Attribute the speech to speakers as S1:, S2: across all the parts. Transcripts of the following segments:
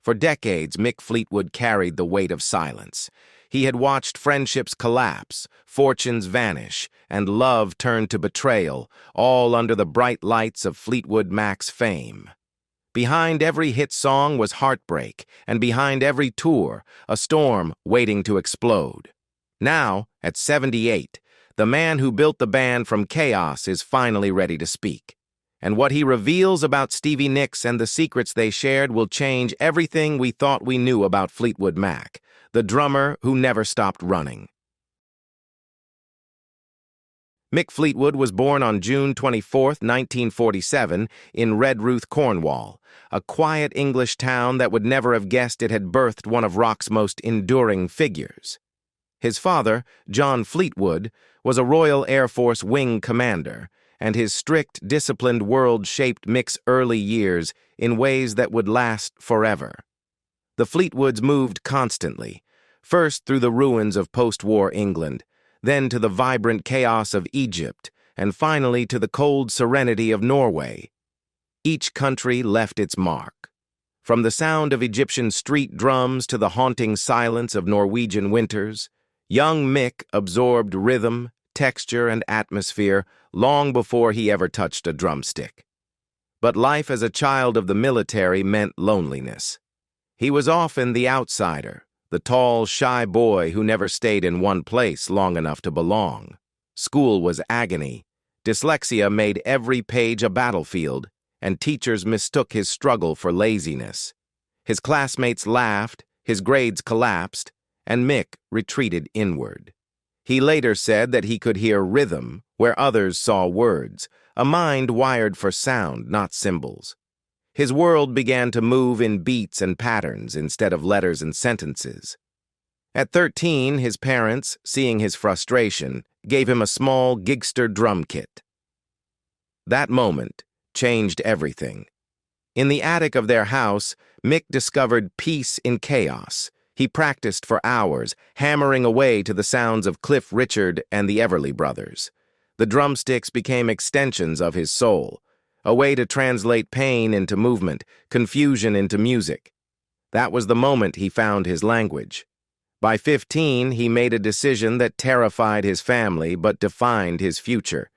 S1: For decades, Mick Fleetwood carried the weight of silence. He had watched friendships collapse, fortunes vanish, and love turn to betrayal, all under the bright lights of Fleetwood Mac's fame. Behind every hit song was heartbreak, and behind every tour, a storm waiting to explode. Now, at 78, the man who built the band from chaos is finally ready to speak. And what he reveals about Stevie Nicks and the secrets they shared will change everything we thought we knew about Fleetwood Mac, the drummer who never stopped running. Mick Fleetwood was born on June 24, 1947, in Redruth, Cornwall, a quiet English town that would never have guessed it had birthed one of rock's most enduring figures. His father, John Fleetwood, was a Royal Air Force wing commander, and his strict, disciplined world shaped Mick's early years in ways that would last forever. The Fleetwoods moved constantly, first through the ruins of post-war England, then to the vibrant chaos of Egypt, and finally to the cold serenity of Norway. Each country left its mark. From the sound of Egyptian street drums to the haunting silence of Norwegian winters, young Mick absorbed rhythm, texture, and atmosphere long before he ever touched a drumstick. But life as a child of the military meant loneliness. He was often the outsider, the tall, shy boy who never stayed in one place long enough to belong. School was agony. Dyslexia made every page a battlefield, and teachers mistook his struggle for laziness. His classmates laughed, his grades collapsed, and Mick retreated inward. He later said that he could hear rhythm where others saw words, a mind wired for sound, not symbols. His world began to move in beats and patterns instead of letters and sentences. At 13, his parents, seeing his frustration, gave him a small Gigster drum kit. That moment changed everything. In the attic of their house, Mick discovered peace in chaos. He practiced for hours, hammering away to the sounds of Cliff Richard and the Everly Brothers. The drumsticks became extensions of his soul, a way to translate pain into movement, confusion into music. That was the moment he found his language. By 15, he made a decision that terrified his family but defined his future.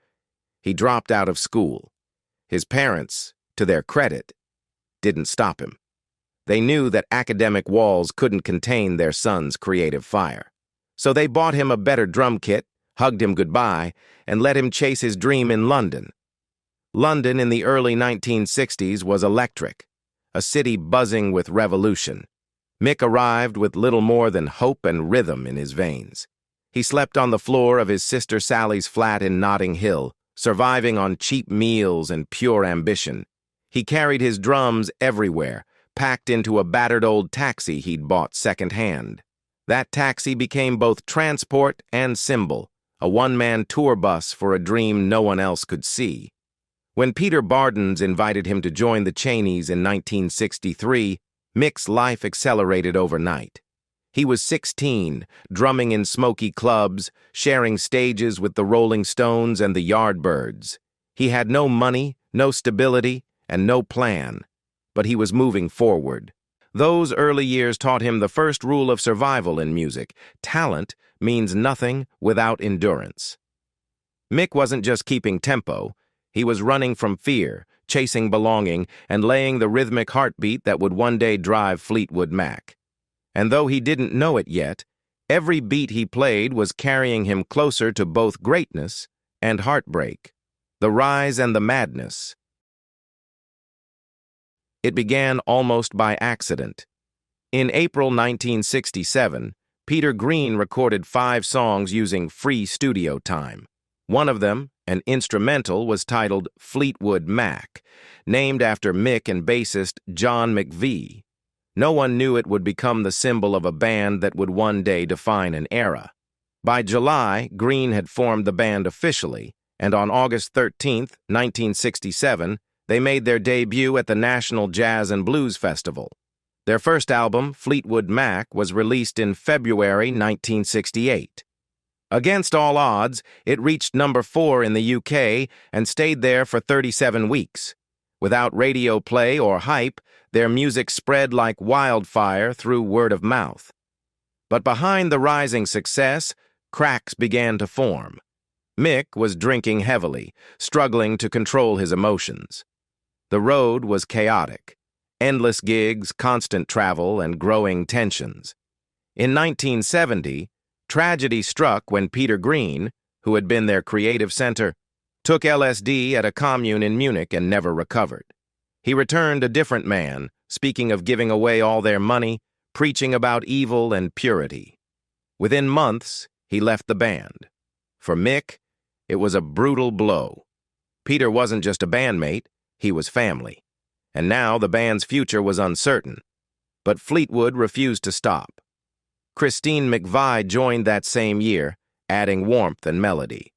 S1: He dropped out of school. His parents, to their credit, didn't stop him. They knew that academic walls couldn't contain their son's creative fire. So they bought him a better drum kit, hugged him goodbye, and let him chase his dream in London. London in the early 1960s was electric, a city buzzing with revolution. Mick arrived with little more than hope and rhythm in his veins. He slept on the floor of his sister Sally's flat in Notting Hill, surviving on cheap meals and pure ambition. He carried his drums everywhere, packed into a battered old taxi he'd bought second-hand. That taxi became both transport and symbol, a one-man tour bus for a dream no one else could see. When Peter Bardens invited him to join the Cheneys in 1963, Mick's life accelerated overnight. He was 16, drumming in smoky clubs, sharing stages with the Rolling Stones and the Yardbirds. He had no money, no stability, and no plan. But he was moving forward. Those early years taught him the first rule of survival in music: talent means nothing without endurance. Mick wasn't just keeping tempo. He was running from fear, chasing belonging, and laying the rhythmic heartbeat that would one day drive Fleetwood Mac. And though he didn't know it yet, every beat he played was carrying him closer to both greatness and heartbreak, the rise and the madness. It began almost by accident. In April 1967, Peter Green recorded 5 songs using free studio time. One of them, an instrumental, was titled Fleetwood Mac, named after Mick and bassist John McVie. No one knew it would become the symbol of a band that would one day define an era. By July, Green had formed the band officially, and on August 13, 1967, they made their debut at the National Jazz and Blues Festival. Their first album, Fleetwood Mac, was released in February 1968. Against all odds, it reached number 4 in the UK and stayed there for 37 weeks. Without radio play or hype, their music spread like wildfire through word of mouth. But behind the rising success, cracks began to form. Mick was drinking heavily, struggling to control his emotions. The road was chaotic. Endless gigs, constant travel, and growing tensions. In 1970, tragedy struck when Peter Green, who had been their creative center, took LSD at a commune in Munich and never recovered. He returned a different man, speaking of giving away all their money, preaching about evil and purity. Within months, he left the band. For Mick, it was a brutal blow. Peter wasn't just a bandmate, he was family. And now the band's future was uncertain. But Fleetwood refused to stop. Christine McVie joined that same year, adding warmth and melody.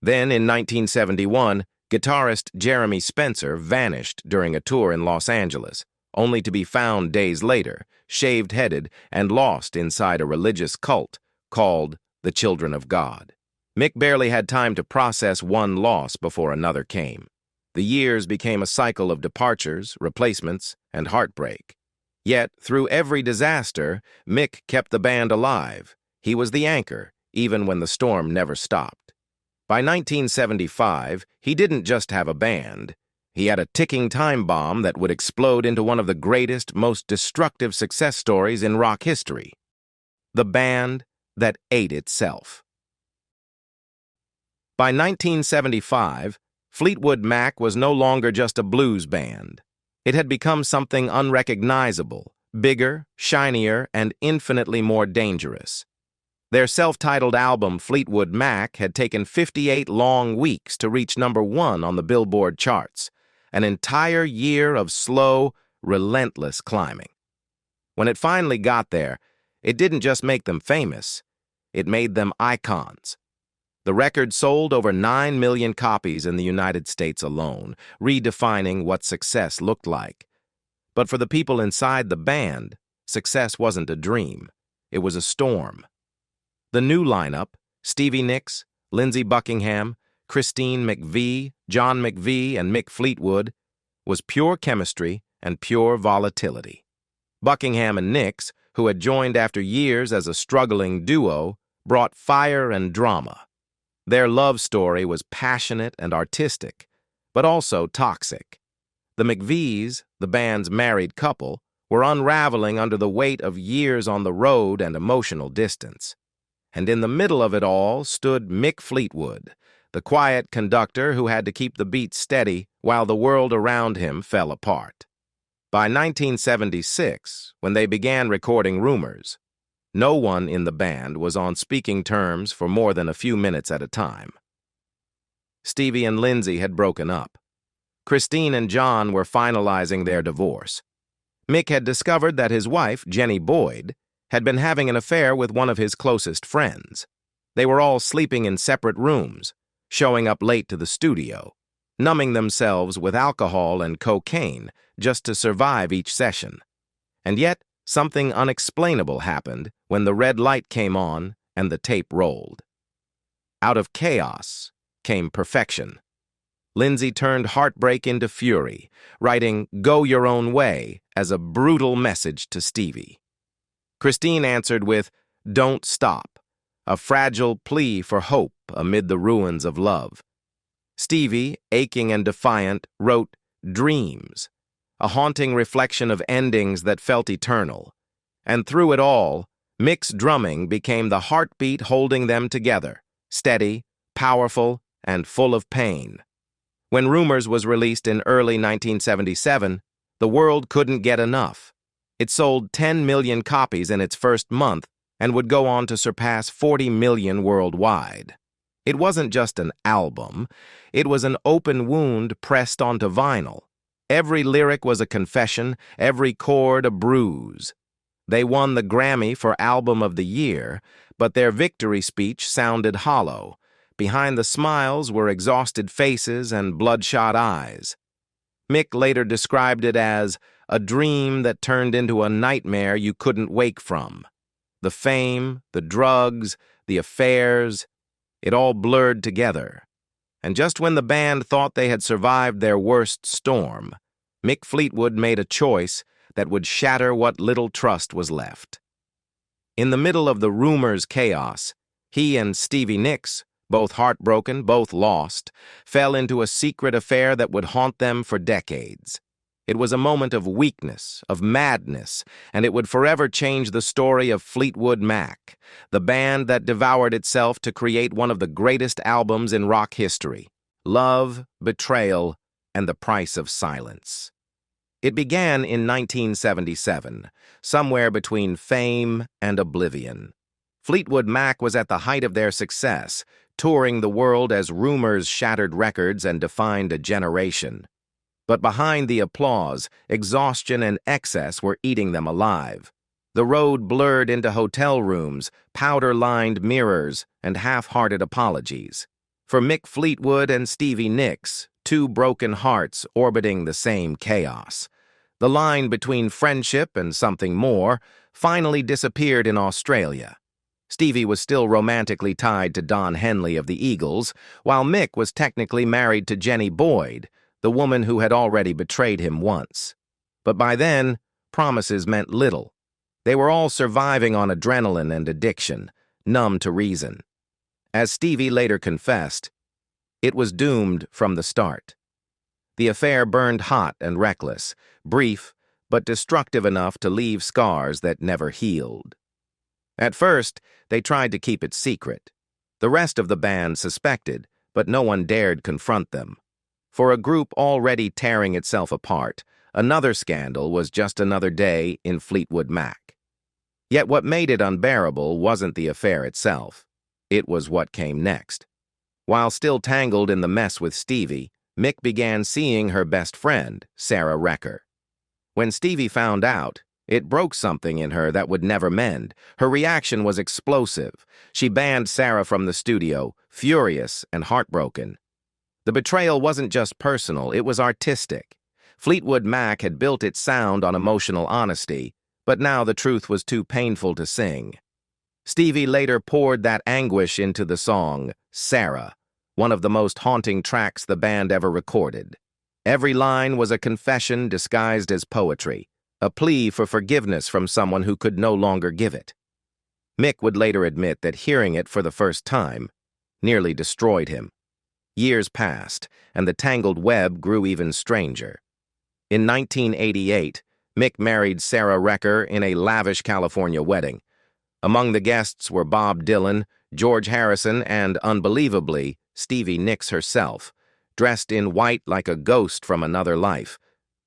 S1: Then, in 1971, guitarist Jeremy Spencer vanished during a tour in Los Angeles, only to be found days later, shaved-headed and lost inside a religious cult called the Children of God. Mick barely had time to process one loss before another came. The years became a cycle of departures, replacements, and heartbreak. Yet, through every disaster, Mick kept the band alive. He was the anchor, even when the storm never stopped. By 1975, he didn't just have a band. He had a ticking time bomb that would explode into one of the greatest, most destructive success stories in rock history. The band that ate itself. By 1975, Fleetwood Mac was no longer just a blues band. It had become something unrecognizable, bigger, shinier, and infinitely more dangerous. Their self-titled album, Fleetwood Mac, had taken 58 long weeks to reach #1 on the Billboard charts, an entire year of slow, relentless climbing. When it finally got there, it didn't just make them famous, it made them icons. The record sold over 9 million copies in the United States alone, redefining what success looked like. But for the people inside the band, success wasn't a dream. It was a storm. The new lineup, Stevie Nicks, Lindsey Buckingham, Christine McVie, John McVie, and Mick Fleetwood, was pure chemistry and pure volatility. Buckingham and Nicks, who had joined after years as a struggling duo, brought fire and drama. Their love story was passionate and artistic, but also toxic. The McVies, the band's married couple, were unraveling under the weight of years on the road and emotional distance. And in the middle of it all stood Mick Fleetwood, the quiet conductor who had to keep the beat steady while the world around him fell apart. By 1976, when they began recording Rumours, no one in the band was on speaking terms for more than a few minutes at a time. Stevie and Lindsey had broken up. Christine and John were finalizing their divorce. Mick had discovered that his wife, Jenny Boyd, had been having an affair with one of his closest friends. They were all sleeping in separate rooms, showing up late to the studio, numbing themselves with alcohol and cocaine just to survive each session. And yet, something unexplainable happened when the red light came on and the tape rolled. Out of chaos came perfection. Lindsey turned heartbreak into fury, writing "Go Your Own Way" as a brutal message to Stevie. Christine answered with "Don't Stop," a fragile plea for hope amid the ruins of love. Stevie, aching and defiant, wrote "Dreams," a haunting reflection of endings that felt eternal. And through it all, Mick's drumming became the heartbeat holding them together, steady, powerful, and full of pain. When Rumours was released in early 1977, the world couldn't get enough. It sold 10 million copies in its first month and would go on to surpass 40 million worldwide. It wasn't just an album, it was an open wound pressed onto vinyl. Every lyric was a confession, every chord a bruise. They won the Grammy for Album of the Year, but their victory speech sounded hollow. Behind the smiles were exhausted faces and bloodshot eyes. Mick later described it as a dream that turned into a nightmare you couldn't wake from. The fame, the drugs, the affairs, it all blurred together. And just when the band thought they had survived their worst storm, Mick Fleetwood made a choice that would shatter what little trust was left. In the middle of the Rumours chaos, he and Stevie Nicks, both heartbroken, both lost, fell into a secret affair that would haunt them for decades. It was a moment of weakness, of madness, and it would forever change the story of Fleetwood Mac, the band that devoured itself to create one of the greatest albums in rock history: Love, Betrayal, and the Price of Silence. It began in 1977, somewhere between fame and oblivion. Fleetwood Mac was at the height of their success, touring the world as Rumours shattered records and defined a generation. But behind the applause, exhaustion and excess were eating them alive. The road blurred into hotel rooms, powder-lined mirrors, and half-hearted apologies. For Mick Fleetwood and Stevie Nicks, two broken hearts orbiting the same chaos. The line between friendship and something more finally disappeared in Australia. Stevie was still romantically tied to Don Henley of the Eagles, while Mick was technically married to Jenny Boyd, the woman who had already betrayed him once. But by then, promises meant little. They were all surviving on adrenaline and addiction, numb to reason. As Stevie later confessed, it was doomed from the start. The affair burned hot and reckless, brief, but destructive enough to leave scars that never healed. At first, they tried to keep it secret. The rest of the band suspected, but no one dared confront them. For a group already tearing itself apart, another scandal was just another day in Fleetwood Mac. Yet what made it unbearable wasn't the affair itself. It was what came next. While still tangled in the mess with Stevie, Mick began seeing her best friend, Sarah Wrecker. When Stevie found out, it broke something in her that would never mend. Her reaction was explosive. She banned Sarah from the studio, furious and heartbroken. The betrayal wasn't just personal, it was artistic. Fleetwood Mac had built its sound on emotional honesty, but now the truth was too painful to sing. Stevie later poured that anguish into the song, Sarah, one of the most haunting tracks the band ever recorded. Every line was a confession disguised as poetry, a plea for forgiveness from someone who could no longer give it. Mick would later admit that hearing it for the first time nearly destroyed him. Years passed, and the tangled web grew even stranger. In 1988, Mick married Sarah Wrecker in a lavish California wedding. Among the guests were Bob Dylan, George Harrison, and, unbelievably, Stevie Nicks herself, dressed in white like a ghost from another life.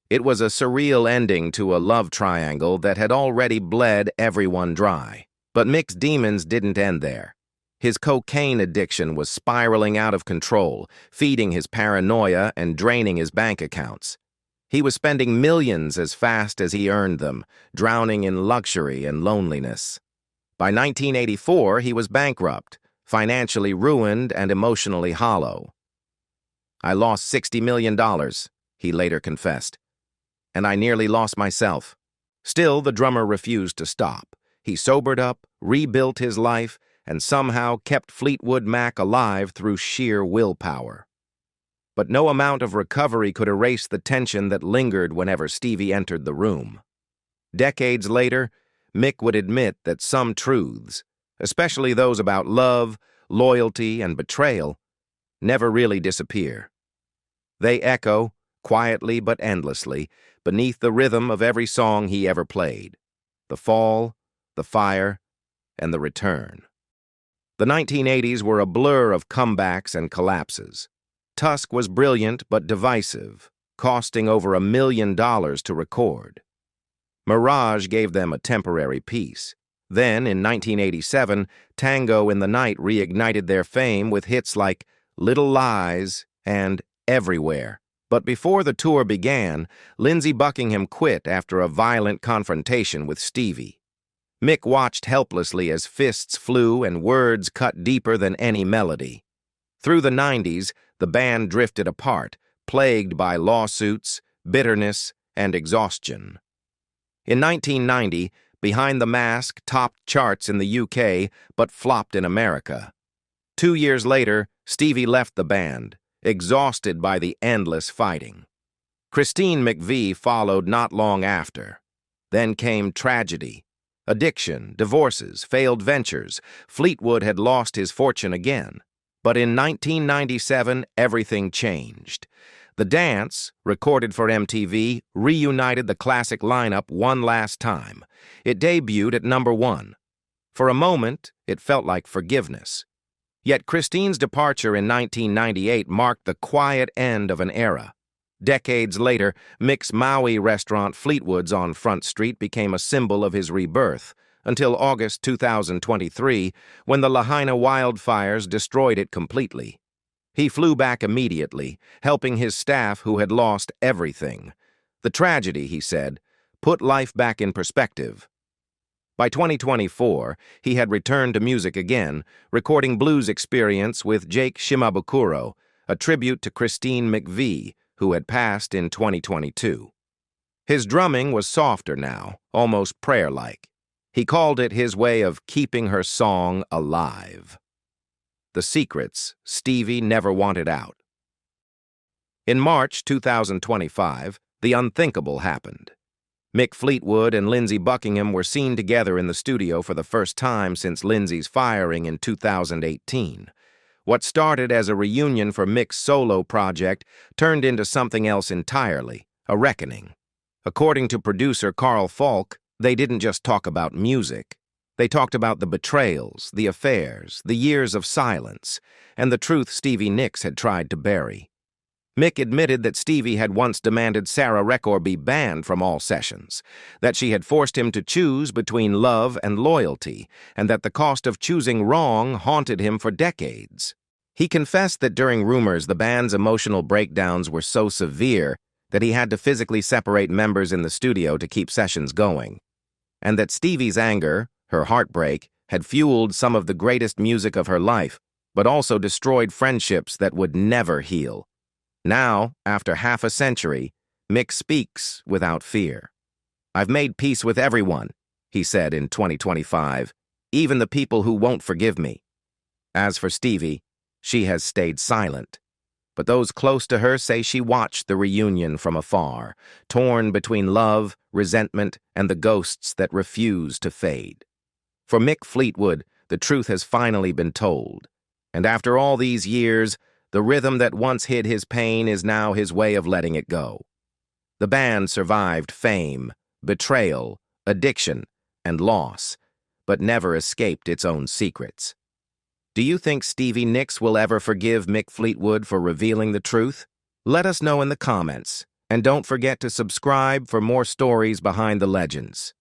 S1: It was a surreal ending to a love triangle that had already bled everyone dry. But Mick's demons didn't end there. His cocaine addiction was spiraling out of control, feeding his paranoia and draining his bank accounts. He was spending millions as fast as he earned them, drowning in luxury and loneliness. By 1984, he was bankrupt, financially ruined and emotionally hollow. "I lost $60 million, he later confessed, and I nearly lost myself." Still, the drummer refused to stop. He sobered up, rebuilt his life, and somehow kept Fleetwood Mac alive through sheer willpower. But no amount of recovery could erase the tension that lingered whenever Stevie entered the room. Decades later, Mick would admit that some truths, especially those about love, loyalty, and betrayal, never really disappear. They echo, quietly but endlessly, beneath the rhythm of every song he ever played: the fall, the fire, and the return. The 1980s were a blur of comebacks and collapses. Tusk was brilliant but divisive, costing over $1 million to record. Mirage gave them a temporary peace. Then, in 1987, Tango in the Night reignited their fame with hits like Little Lies and Everywhere. But before the tour began, Lindsey Buckingham quit after a violent confrontation with Stevie. Mick watched helplessly as fists flew and words cut deeper than any melody. Through the 90s, the band drifted apart, plagued by lawsuits, bitterness, and exhaustion. In 1990, Behind the Mask topped charts in the UK but flopped in America. 2 years later, Stevie left the band, exhausted by the endless fighting. Christine McVie followed not long after. Then came tragedy. Addiction, divorces, failed ventures. Fleetwood had lost his fortune again. But in 1997, everything changed. The Dance, recorded for MTV, reunited the classic lineup one last time. It debuted at #1. For a moment, it felt like forgiveness. Yet Christine's departure in 1998 marked the quiet end of an era. Decades later, Mick's Maui restaurant Fleetwood's on Front Street became a symbol of his rebirth, until August 2023, when the Lahaina wildfires destroyed it completely. He flew back immediately, helping his staff who had lost everything. The tragedy, he said, put life back in perspective. By 2024, he had returned to music again, recording Blues Experience with Jake Shimabukuro, a tribute to Christine McVie, who had passed in 2022. His drumming was softer now, almost prayer-like. He called it his way of keeping her song alive. The secrets Stevie never wanted out. In March 2025, the unthinkable happened. Mick Fleetwood and Lindsey Buckingham were seen together in the studio for the first time since Lindsey's firing in 2018. What started as a reunion for Mick's solo project turned into something else entirely, a reckoning. According to producer Carl Falk, they didn't just talk about music. They talked about the betrayals, the affairs, the years of silence, and the truth Stevie Nicks had tried to bury. Mick admitted that Stevie had once demanded Sarah Record be banned from all sessions, that she had forced him to choose between love and loyalty, and that the cost of choosing wrong haunted him for decades. He confessed that during Rumours the band's emotional breakdowns were so severe that he had to physically separate members in the studio to keep sessions going, and that Stevie's anger, her heartbreak, had fueled some of the greatest music of her life, but also destroyed friendships that would never heal. Now, after half a century, Mick speaks without fear. "I've made peace with everyone," he said in 2025, "even the people who won't forgive me." As for Stevie, she has stayed silent. But those close to her say she watched the reunion from afar, torn between love, resentment, and the ghosts that refuse to fade. For Mick Fleetwood, the truth has finally been told. And after all these years, the rhythm that once hid his pain is now his way of letting it go. The band survived fame, betrayal, addiction, and loss, but never escaped its own secrets. Do you think Stevie Nicks will ever forgive Mick Fleetwood for revealing the truth? Let us know in the comments, and don't forget to subscribe for more stories behind the legends.